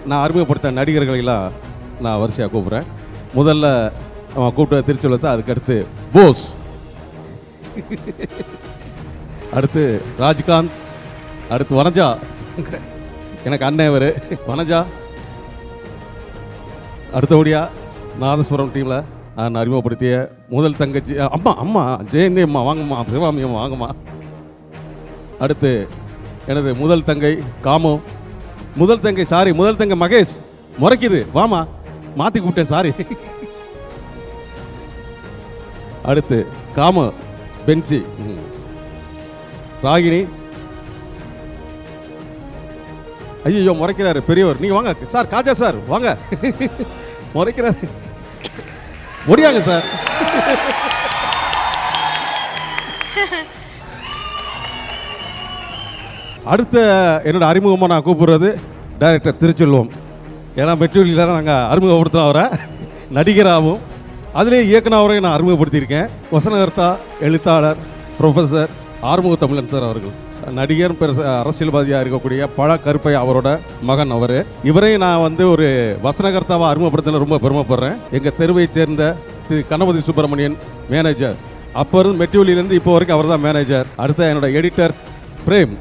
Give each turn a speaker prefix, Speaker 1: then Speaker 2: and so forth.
Speaker 1: நான் அறிமுகப்படுத்த நடிகர்களெல்லாம் நான் வரிசையாக கூப்பிட்றேன். முதல்ல அவன் கூப்பிட்ட திருச்செல்வத்தை, அதுக்கடுத்து போஸ், அடுத்து ராஜ்காந்த், அடுத்து வனஜா, எனக்கு அண்ணன் இவர் வனஜா, அடுத்தபடியா நாதஸ்வரம் டீமில் நான் அறிமுகப்படுத்திய முதல் தங்கச்சி அம்மா ஜெயந்தி அம்மா வாங்கம்மா, சிவாமி அம்மா வாங்கம்மா. அடுத்து எனது முதல் தங்கை காமு, முதல் தங்கை மகேஷ், முறைக்குது வாமா, மாற்றி கூப்பிட்டேன் சாரி. அடுத்து காமு பென்சி, ராகினி, ஐயோ முறைக்கிறாரு பெரியவர், நீங்க வாங்க சார், காஜா சார் வாங்க, முறைக்கிறாரு, முடியாங்க சார். அடுத்த என்னோட அறிமுகமாக நான் கூப்பிடுறது டைரக்டர் திருச்செல்வம். ஏன்னா மெட்ரியில் தான் நாங்கள் அறிமுகப்படுத்துகிறோம் அவரை, நடிகராகவும் அதிலே இயக்குனவரையும் நான் அறிமுகப்படுத்தியிருக்கேன். வசனகர்த்தா, எழுத்தாளர், ப்ரொஃபஸர் ஆறுமுக தமிழன் சார் அவர்கள். நடிகர், அரசியல்வாதியாக இருக்கக்கூடிய பழ கருப்பை அவரோட மகன் அவர். இவரையும் நான் ஒரு வசனகர்த்தாவை அறிமுகப்படுத்தின ரொம்ப பெருமைப்படுறேன். எங்கள் தெருவை சேர்ந்த திரு கணபதி சுப்பிரமணியன் மேனேஜர். அப்போ இருந்து மெட்ரியிலேருந்து இப்போ வரைக்கும் அவர் தான் மேனேஜர். அடுத்த என்னோட எடிட்டர் பிரேம்.